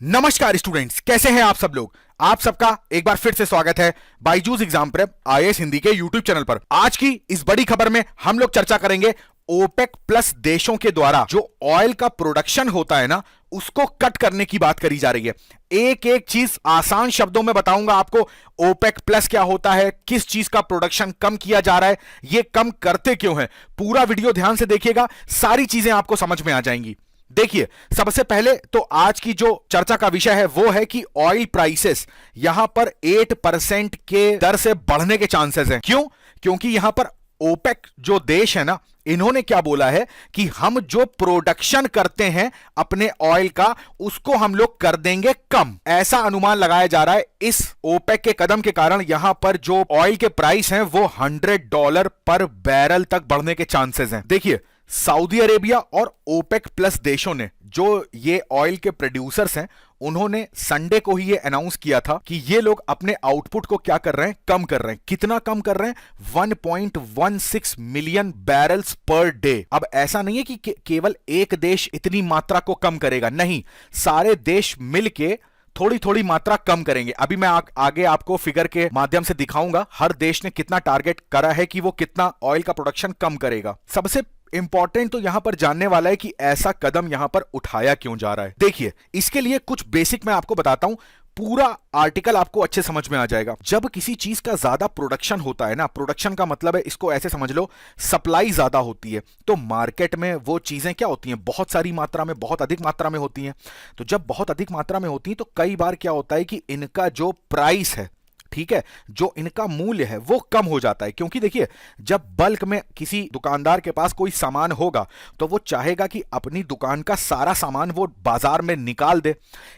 नमस्कार स्टूडेंट्स, कैसे हैं आप सब लोग। आप सबका एक बार फिर से स्वागत है Byju's exam prep IAS Hindi के यूट्यूब चैनल पर। आज की इस बड़ी खबर में हम लोग चर्चा करेंगे ओपेक प्लस देशों के द्वारा जो ऑयल का प्रोडक्शन होता है ना, उसको कट करने की बात करी जा रही है। एक एक चीज आसान शब्दों में बताऊंगा आपको। ओपेक प्लस क्या होता है, किस चीज का प्रोडक्शन कम किया जा रहा है, ये कम करते क्यों है। पूरा वीडियो ध्यान से देखिएगा, सारी चीजें आपको समझ में आ जाएंगी। देखिए, सबसे पहले तो आज की जो चर्चा का विषय है वो है कि ऑयल प्राइसेस यहां पर 8% के दर से बढ़ने के चांसेस हैं। क्यों? क्योंकि यहां पर ओपेक जो देश है ना, इन्होंने क्या बोला है कि हम जो प्रोडक्शन करते हैं अपने ऑयल का, उसको हम लोग कर देंगे कम। ऐसा अनुमान लगाया जा रहा है। इस ओपेक के कदम के कारण यहां पर जो ऑयल के प्राइस हैं वो $100 पर बैरल तक बढ़ने के चांसेस हैं। देखिए, सऊदी अरेबिया और ओपेक प्लस देशों ने, जो ये ऑयल के प्रोड्यूसर्स हैं, उन्होंने संडे को ही ये अनाउंस किया था कि ये लोग अपने आउटपुट को क्या कर रहे हैं, कम कर रहे हैं। कितना कम कर रहे हैं? 1.16 मिलियन बैरल्स पर डे। अब ऐसा नहीं है कि केवल एक देश इतनी मात्रा को कम करेगा, नहीं, सारे देश मिलके थोड़ी थोड़ी मात्रा कम करेंगे। अभी मैं आगे आपको फिगर के माध्यम से दिखाऊंगा हर देश ने कितना टारगेट करा है कि वो कितना ऑयल का प्रोडक्शन कम करेगा। सबसे इंपॉर्टेंट तो यहां पर जानने वाला है कि ऐसा कदम यहां पर उठाया क्यों जा रहा है। देखिए, इसके लिए कुछ बेसिक मैं आपको बताता हूं, पूरा आर्टिकल आपको अच्छे समझ में आ जाएगा। जब किसी चीज का ज्यादा प्रोडक्शन होता है ना, प्रोडक्शन का मतलब है, इसको ऐसे समझ लो, सप्लाई ज्यादा होती है, तो मार्केट में वो चीजें क्या होती हैं, बहुत सारी मात्रा में, बहुत अधिक मात्रा में होती हैं। तो जब बहुत अधिक मात्रा में होती हैं तो कई बार क्या होता है कि इनका जो प्राइस है, ठीक है, जो इनका मूल्य है वो कम हो जाता है। क्योंकि देखिए, जब बल्क में किसी दुकानदार के पास कोई सामान होगा तो वो चाहेगा कि अपनी दुकान का सारा सामान वो बाजार में निकाल दे।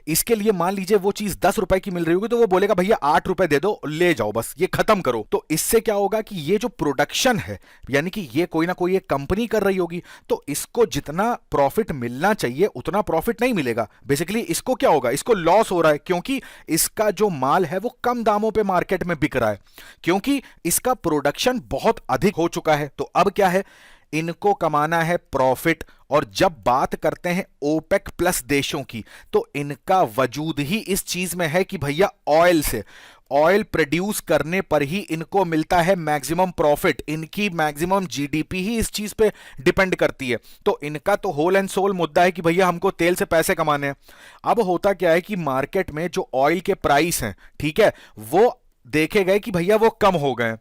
इसके लिए मान लीजिए वो चीज 10 रुपए की मिल रही होगी तो वो बोलेगा भैया 8 रुपए दे दो, ले जाओ, बस ये खत्म करो। तो इससे क्या होगा कि ये जो प्रोडक्शन है, यानी कि ये कोई ना कोई एक कंपनी कर रही होगी, तो इसको जितना प्रॉफिट मिलना चाहिए उतना प्रॉफिट नहीं मिलेगा। बेसिकली इसको क्या होगा, इसको लॉस हो रहा है, क्योंकि इसका जो माल है वो कम दामों पे मार्केट में बिक रहा है, क्योंकि इसका प्रोडक्शन बहुत अधिक हो चुका है। तो अब क्या है, इनको कमाना है प्रॉफिट। और जब बात करते हैं ओपेक प्लस देशों की, तो इनका वजूद ही इस चीज में है कि भैया ऑयल से, ऑयल प्रोड्यूस करने पर ही इनको मिलता है मैक्सिमम प्रॉफिट। इनकी मैक्सिमम जीडीपी ही इस चीज पे डिपेंड करती है। तो इनका तो होल एंड सोल मुद्दा है कि भैया हमको तेल से पैसे कमाने हैं। अब होता क्या है कि मार्केट में जो ऑयल के प्राइस हैं, ठीक है, वो देखे गए कि भैया वो कम हो गए।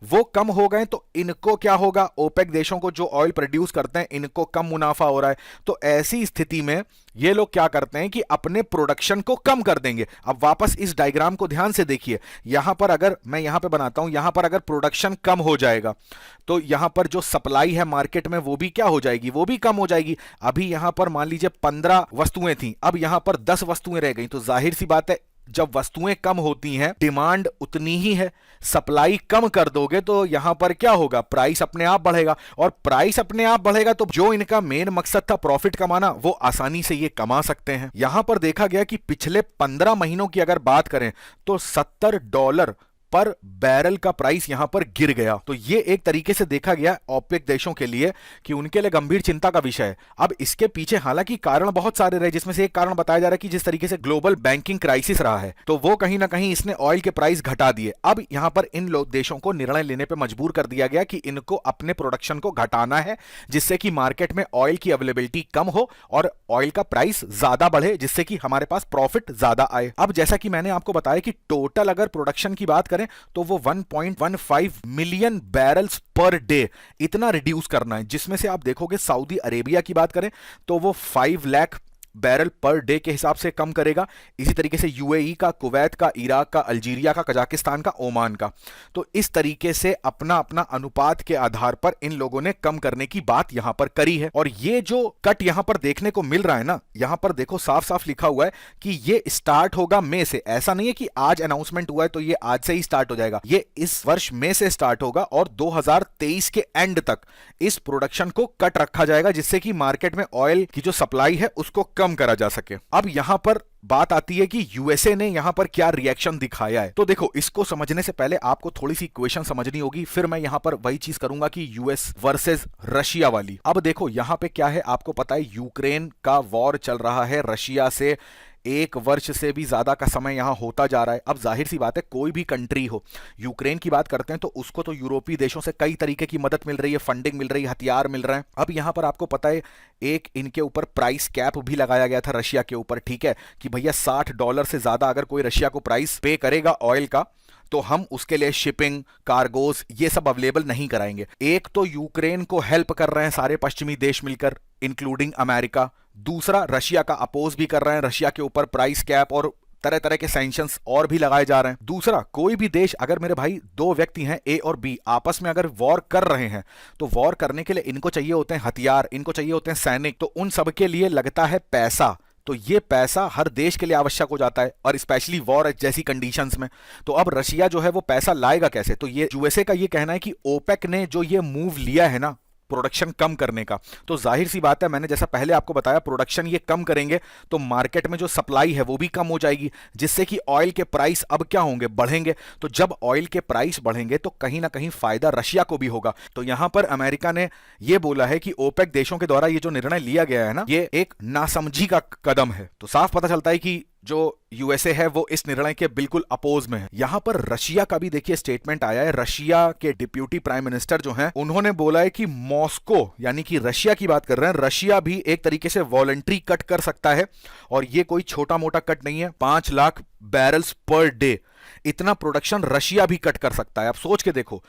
वो कम हो गए तो इनको क्या होगा, ओपेक देशों को जो ऑयल प्रोड्यूस करते हैं इनको कम मुनाफा हो रहा है। तो ऐसी स्थिति में ये लोग क्या करते हैं कि अपने प्रोडक्शन को कम कर देंगे। अब वापस इस डायग्राम को ध्यान से देखिए, यहां पर अगर मैं यहां पे बनाता हूं, यहां पर अगर प्रोडक्शन कम हो जाएगा तो यहां पर जो सप्लाई है मार्केट में वो भी क्या हो जाएगी, वो भी कम हो जाएगी। अभी यहां पर मान लीजिए 15 वस्तुएं थी, अब यहां पर 10 वस्तुएं रह गई। तो जाहिर सी बात है, जब वस्तुएं कम होती हैं डिमांड उतनी ही है, सप्लाई कम कर दोगे तो यहां पर क्या होगा, प्राइस अपने आप बढ़ेगा। और प्राइस अपने आप बढ़ेगा तो जो इनका मेन मकसद था प्रॉफिट कमाना, वो आसानी से ये कमा सकते हैं। यहां पर देखा गया कि पिछले 15 महीनों की अगर बात करें तो $70 पर बैरल का प्राइस यहां पर गिर गया। तो ये एक तरीके से देखा गया ओपेक देशों के लिए कि उनके लिए गंभीर चिंता का विषय है। अब इसके पीछे हालांकि कारण बहुत सारे रहे, जिसमें से एक कारण बताया जा रहा है कि जिस तरीके से ग्लोबल बैंकिंग क्राइसिस रहा है, तो वो कहीं ना कहीं इसने ऑयल के प्राइस घटा दिए। अब यहां पर इन देशों को निर्णय लेने पर मजबूर कर दिया गया कि इनको अपने प्रोडक्शन को घटाना है, जिससे कि मार्केट में ऑयल की अवेलेबिलिटी कम हो और ऑयल का प्राइस ज्यादा बढ़े, जिससे कि हमारे पास प्रॉफिट ज्यादा आए। अब जैसा कि मैंने आपको बताया कि टोटल अगर प्रोडक्शन की बात करें तो वो 1.15 मिलियन बैरल्स पर डे इतना रिड्यूस करना है, जिसमें से आप देखोगे सऊदी अरेबिया की बात करें तो वो 5 लाख बैरल पर डे के हिसाब से कम करेगा। इसी तरीके से यूएई का, कुवैत का, इराक का, अल्जीरिया का, कजाकिस्तान का, ओमान का। तो इस तरीके से अपना अपना अनुपात के आधार पर इन लोगों ने कम करने की बात यहां पर करी है। और ये जो कट यहां पर देखने को मिल रहा है ना, यहां पर देखो साफ साफ लिखा हुआ है कि ये स्टार्ट होगा मई से। ऐसा नहीं है कि आज अनाउंसमेंट हुआ है तो ये आज से ही स्टार्ट हो जाएगा। ये इस वर्ष मई से स्टार्ट होगा और 2023 के एंड तक इस प्रोडक्शन को कट रखा जाएगा, जिससे कि मार्केट में ऑयल की जो सप्लाई है उसको कम करा जा सके। अब यहां पर बात आती है कि यूएसए ने यहां पर क्या रिएक्शन दिखाया है। तो देखो, इसको समझने से पहले आपको थोड़ी सी इक्वेशन समझनी होगी, फिर मैं यहां पर वही चीज करूंगा कि यूएस वर्सेस रशिया वाली। अब देखो यहां पे क्या है, आपको पता है यूक्रेन का वॉर चल रहा है रशिया से 1 वर्ष से भी ज्यादा का समय यहां होता जा रहा है। अब जाहिर सी बात है, कोई भी कंट्री हो, यूक्रेन की बात करते हैं तो उसको तो यूरोपीय देशों से कई तरीके की मदद मिल रही है, फंडिंग मिल रही है, हथियार मिल रहे हैं। अब यहां पर आपको पता है, एक इनके ऊपर प्राइस कैप भी लगाया गया था रशिया के ऊपर, ठीक है, कि भैया $60 से ज्यादा अगर कोई रशिया को प्राइस पे करेगा ऑयल का, तो हम उसके लिए शिपिंग, कार्गोज, ये सब अवेलेबल नहीं कराएंगे। एक तो यूक्रेन को हेल्प कर रहे हैं सारे पश्चिमी देश मिलकर, इंक्लूडिंग अमेरिका। दूसरा, रशिया का अपोज भी कर रहे हैं, रशिया के ऊपर प्राइस कैप और तरह तरह के सैंक्शंस और भी लगाए जा रहे हैं। दूसरा, कोई भी देश, अगर मेरे भाई दो व्यक्ति हैं ए और बी, आपस में अगर वॉर कर रहे हैं, तो वॉर करने के लिए इनको चाहिए होते हैं हथियार, इनको चाहिए होते हैं सैनिक, तो उन सब के लिए लगता है पैसा। तो ये पैसा हर देश के लिए आवश्यक हो जाता है, और स्पेशली वॉर जैसी कंडीशंस में। तो अब रशिया जो है वो पैसा लाएगा कैसे? तो ये यूएसए का ये कहना है कि ओपेक ने जो ये मूव लिया है ना प्रोडक्शन कम करने का, तो जाहिर सी बात है, मैंने जैसा पहले आपको बताया, प्रोडक्शन ये कम करेंगे तो मार्केट में जो सप्लाई है वो भी कम हो जाएगी, जिससे कि ऑयल के प्राइस अब क्या होंगे, बढ़ेंगे। तो जब ऑयल के प्राइस बढ़ेंगे तो कहीं ना कहीं फायदा रशिया को भी होगा। तो यहां पर अमेरिका ने यह बोला है कि ओपेक देशों के द्वारा ये जो निर्णय लिया गया है ना, ये एक नासमझी का कदम है। तो साफ पता चलता है कि जो यूएसए है वो इस निर्णय के बिल्कुल अपोज में है। यहां पर रशिया का भी देखिए स्टेटमेंट आया है। रशिया के डिप्यूटी प्राइम मिनिस्टर जो हैं, उन्होंने बोला है कि मॉस्को, यानी कि रशिया की बात कर रहे हैं, रशिया भी एक तरीके से वॉलंटरी कट कर सकता है, और ये कोई छोटा मोटा कट नहीं है। 5 लाख बैरल्स पर डे, इतना प्रोडक्शन रशिया भी कट कर सकता है। आप सोच के देखो,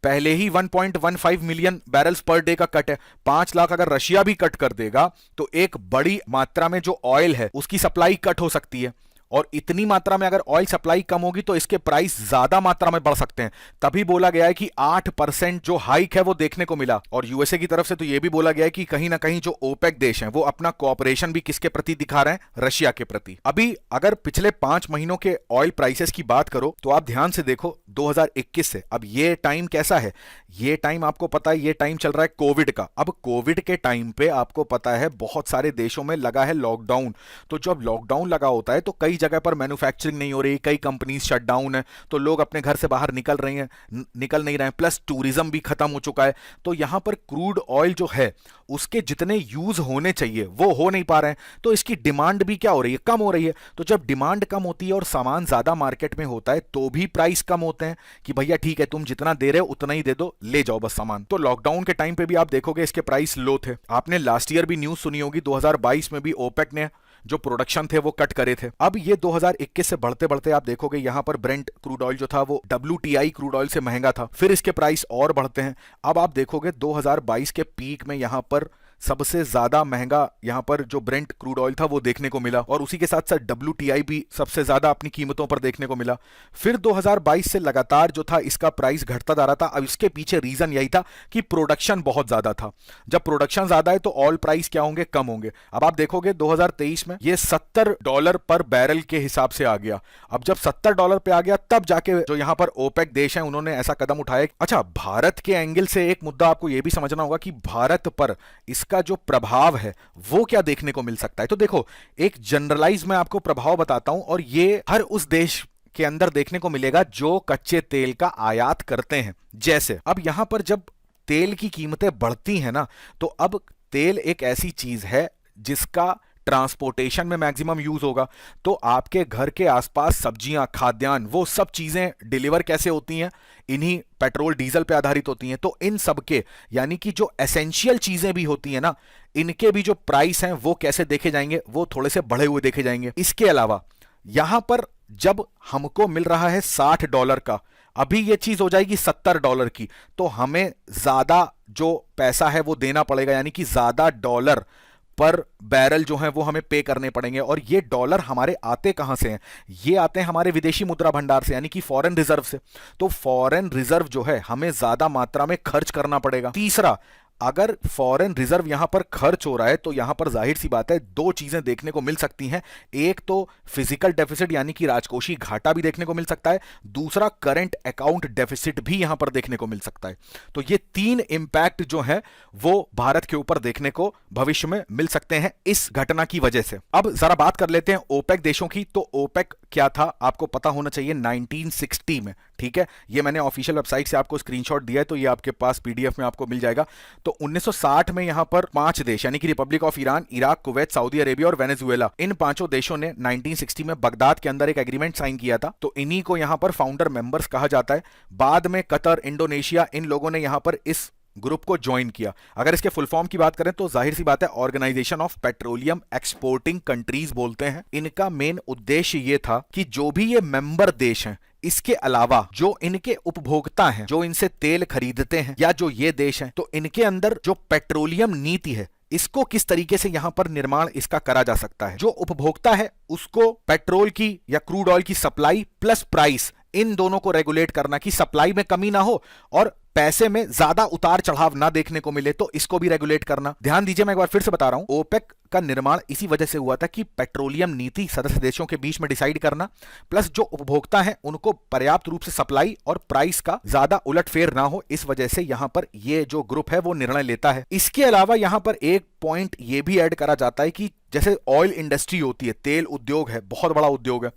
पहले ही 1.15 मिलियन बैरल्स पर डे का कट है, 5 लाख अगर रशिया भी कट कर देगा तो एक बड़ी मात्रा में जो ऑयल है उसकी सप्लाई कट हो सकती है, और इतनी मात्रा में अगर ऑयल सप्लाई कम होगी तो इसके प्राइस ज्यादा मात्रा में बढ़ सकते हैं। तभी बोला गया है कि 8% जो हाइक है वो देखने को मिला। और यूएसए की तरफ से तो यह भी बोला गया है कि कहीं ना कहीं जो ओपेक देश हैं वो अपना कोऑपरेशन भी किसके प्रति दिखा रहे हैं, रशिया के प्रति। अभी अगर पिछले 5 महीनों के ऑयल प्राइसेस की बात करो तो आप ध्यान से देखो 2021 से अब ये टाइम कैसा है, ये टाइम आपको पता है, ये टाइम चल रहा है कोविड का। अब कोविड के टाइम पे आपको पता है बहुत सारे देशों में लगा है लॉकडाउन। तो जब लॉकडाउन लगा होता है तो कई जगह पर मैन्युफैक्चरिंग नहीं हो रही, कई कंपनीज शटडाउन है, तो लोग अपने घर से बाहर निकल नहीं रहे हैं, प्लस टूरिज्म भी खत्म हो चुका है। तो यहां पर क्रूड ऑयल जो है उसके जितने यूज होने चाहिए वो हो नहीं पा रहे हैं, तो इसकी डिमांड भी क्या हो रही है, कम हो रही है। तो जब डिमांड कम होती है और सामान ज्यादा मार्केट में होता है तो भी प्राइस कम होते हैं कि भैया ठीक है, तुम जितना दे रहे हो उतना ही दे दो, ले जाओ बस सामान। तो लॉकडाउन के टाइम पे भी आप देखोगे इसके प्राइस लो थे। आपने लास्ट ईयर भी न्यूज सुनी होगी, 2022 में भी ओपेक ने जो प्रोडक्शन थे वो कट करे थे। अब ये 2021 से बढ़ते बढ़ते आप देखोगे यहां पर ब्रेंट क्रूड ऑयल जो था वो WTI क्रूड ऑयल से महंगा था, फिर इसके प्राइस और बढ़ते हैं। अब आप देखोगे 2022 के पीक में यहां पर सबसे ज्यादा महंगा यहां पर जो ब्रेंट क्रूड ऑयल था वो देखने को मिला, और उसी के साथ साथ WTI भी सबसे ज्यादा अपनी कीमतों पर देखने को मिला। फिर 2022 से लगातार जो था इसका प्राइस घटता जा रहा था। अब इसके पीछे रीजन यही था कि प्रोडक्शन बहुत ज्यादा था। जब प्रोडक्शन ज्यादा है तो ऑयल प्राइस क्या होंगे, कम होंगे। अब आप देखोगे 2023 में ये $70 पर बैरल के हिसाब से आ गया। अब जब $70 पे आ गया तब जाके जो यहां पर ओपेक देश हैं उन्होंने ऐसा कदम उठाया। अच्छा, भारत के एंगल से एक मुद्दा आपको यह भी समझना होगा कि भारत पर का जो प्रभाव है वो क्या देखने को मिल सकता है। तो देखो, एक जनरलाइज मैं आपको प्रभाव बताता हूं, और ये हर उस देश के अंदर देखने को मिलेगा जो कच्चे तेल का आयात करते हैं। जैसे अब यहां पर जब तेल की कीमतें बढ़ती हैं ना, तो अब तेल एक ऐसी चीज है जिसका ट्रांसपोर्टेशन में मैक्सिमम यूज होगा। तो आपके घर के आसपास सब्जियां, खाद्यान्न, वो सब चीजें डिलीवर कैसे होती हैं, इन्हीं पेट्रोल डीजल पे आधारित होती हैं। तो इन सब के, यानी कि जो एसेंशियल चीजें भी होती हैं ना, इनके भी जो प्राइस हैं वो कैसे देखे जाएंगे, वो थोड़े से बढ़े हुए देखे जाएंगे। इसके अलावा यहां पर जब हमको मिल रहा है $60 का, अभी ये चीज हो जाएगी $70 की, तो हमें ज्यादा जो पैसा है वो देना पड़ेगा, यानी कि ज्यादा डॉलर पर बैरल जो है वो हमें पे करने पड़ेंगे। और ये डॉलर हमारे आते कहां से हैं, ये आते हैं हमारे विदेशी मुद्रा भंडार से, यानी कि फॉरेन रिजर्व से। तो फॉरेन रिजर्व जो है हमें ज्यादा मात्रा में खर्च करना पड़ेगा। तीसरा, अगर फॉरेन रिजर्व यहां पर खर्च हो रहा है तो यहां पर जाहिर सी बात है दो चीजें देखने को मिल सकती हैं। एक तो फिजिकल डेफिसिट यानी कि राजकोषीय घाटा भी देखने को मिल सकता है, दूसरा करंट अकाउंट डेफिसिट भी यहां पर देखने को मिल सकता है। तो ये 3 इंपैक्ट जो है वो भारत के ऊपर देखने को भविष्य में मिल सकते हैं इस घटना की वजह से। अब जरा बात कर लेते हैं ओपेक देशों की। तो ओपेक क्या था आपको पता होना चाहिए, 1960 में ठीक है, ये मैंने ऑफिशियल वेबसाइट से आपको स्क्रीनशॉट दिया है, तो ये आपके पास पीडीएफ में आपको मिल जाएगा। तो 1960 में यहां पर 5 देश यानी कि Republic of Iran, Iraq, Kuwait, Saudi Arabia और वेनेजुएला, इन 5 देशों ने 1960 में बगदाद के अंदर एक एग्रीमेंट साइन किया था। तो इन्हीं को यहां पर फाउंडर मेंबर्स कहा जाता है। बाद में कतर, इंडोनेशिया, इन लोगों ने यहां पर इस ग्रुप को ज्वाइन किया। अगर इसके फुल फॉर्म की बात करें तो जाहिर सी बात है organisation of petroleum exporting countries बोलते हैं। इनका मेन उद्देश्य ये था कि जो भी ये मेंबर देश हैं, इसके अलावा जो इनके उपभोक्ता हैं, जो इनसे तेल खरीदते हैं, या जो ये देश हैं, तो इनके अंदर जो पेट्रोलियम नीति है, इसको किस तरीके से यहां पर निर्माण इसका करा जा सकता है। जो उपभोक्ता है उसको पेट्रोल की या क्रूड ऑयल की सप्लाई प्लस प्राइस, इन दोनों को रेगुलेट करना कि सप्लाई में कमी ना हो और पैसे में ज्यादा उतार चढ़ाव ना देखने को मिले, तो इसको भी रेगुलेट करना। ध्यान दीजिए, मैं एक बार फिर से बता रहा हूं, ओपेक का निर्माण इसी वजह से हुआ था कि पेट्रोलियम नीति सदस्य देशों के बीच में डिसाइड करना, प्लस जो उपभोक्ता हैं उनको पर्याप्त रूप से सप्लाई और प्राइस का ज्यादा उलटफेर ना हो, इस वजह से यहां पर ये जो ग्रुप है वो निर्णय लेता है। इसके अलावा यहां पर एक पॉइंट ये भी ऐड करा जाता है कि जैसे ऑयल इंडस्ट्री होती है, तेल उद्योग है, बहुत बड़ा उद्योग है,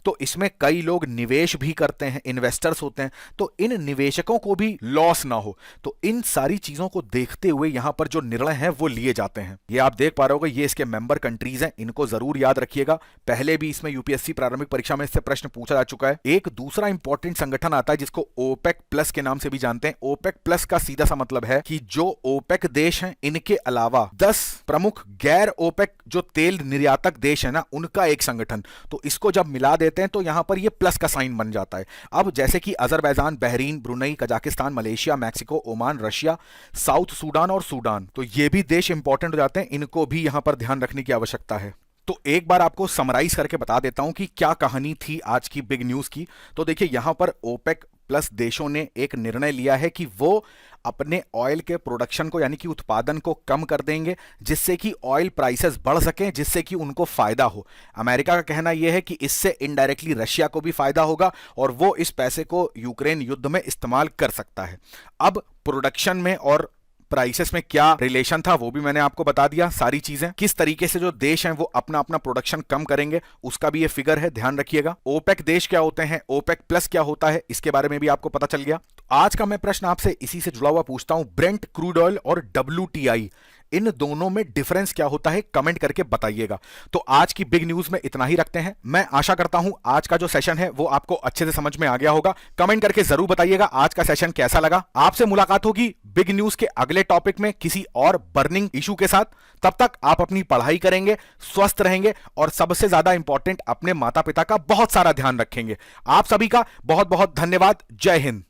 तो इसमें कई लोग निवेश भी करते हैं, इन्वेस्टर्स होते हैं, तो इन निवेशकों को भी लॉस ना हो, तो इन सारी चीजों को देखते हुए यहां पर जो निर्णय है वो लिए जाते हैं। ये आप देख पा रहे होगे, ये इसके मेंबर कंट्रीज हैं, इनको जरूर याद रखिएगा। पहले भी इसमें यूपीएससी प्रारंभिक परीक्षा में इससे प्रश्न पूछा जा चुका है। एक दूसरा इंपॉर्टेंट संगठन आता है जिसको ओपेक प्लस के नाम से भी जानते हैं। ओपेक प्लस का सीधा सा मतलब है कि जो ओपेक देश हैं, इनके अलावा 10 प्रमुख गैर ओपेक जो तेल निर्यातक देश है ना, उनका एक संगठन। तो इसको जब मिला देते हैं तो यहां पर ये प्लस का साइन बन जाता है। अब जैसे कि Azerbaijan, Bahrain, Brunei, Kazakhstan, Malaysia, Mexico, Oman, Russia, south Sudan और सूडान, तो ये भी देश इंपॉर्टेंट हो जाते हैं, इनको भी यहां पर ध्यान रखने की आवश्यकता है। तो एक बार आपको समराइज करके बता देता हूं कि क्या कहानी थी आज की बिग न्यूज की। तो देखिए, यहां पर ओपेक प्लस देशों ने एक निर्णय लिया है कि वो अपने ऑयल के प्रोडक्शन को यानी कि उत्पादन को कम कर देंगे, जिससे कि ऑयल प्राइसेस बढ़ सकें, जिससे कि उनको फायदा हो। अमेरिका का कहना यह है कि इससे इनडायरेक्टली रशिया को भी फायदा होगा और वो इस पैसे को यूक्रेन युद्ध में इस्तेमाल कर सकता है। अब प्रोडक्शन में और प्राइसेस में क्या रिलेशन था वो भी मैंने आपको बता दिया। सारी चीजें किस तरीके से जो देश हैं वो अपना अपना प्रोडक्शन कम करेंगे उसका भी ये फिगर है, ध्यान रखिएगा। ओपेक देश क्या होते हैं, ओपेक प्लस क्या होता है, इसके बारे में भी आपको पता चल गया। तो आज का मैं प्रश्न आपसे इसी से जुड़ा हुआ पूछता हूं, ब्रेंट क्रूड ऑयल और WTI, इन दोनों में डिफरेंस क्या होता है, कमेंट करके बताइएगा। तो आज की बिग न्यूज में इतना ही रखते हैं। मैं आशा करता हूं आज का जो सेशन है वो आपको अच्छे से समझ में आ गया होगा। कमेंट करके जरूर बताइएगा आज का सेशन कैसा लगा। आपसे मुलाकात होगी बिग न्यूज के अगले टॉपिक में किसी और बर्निंग इशू के साथ। तब तक आप अपनी पढ़ाई करेंगे, स्वस्थ रहेंगे और सबसे ज्यादा इंपॉर्टेंट अपने माता पिता का बहुत सारा ध्यान रखेंगे। आप सभी का बहुत बहुत धन्यवाद। जय हिंद।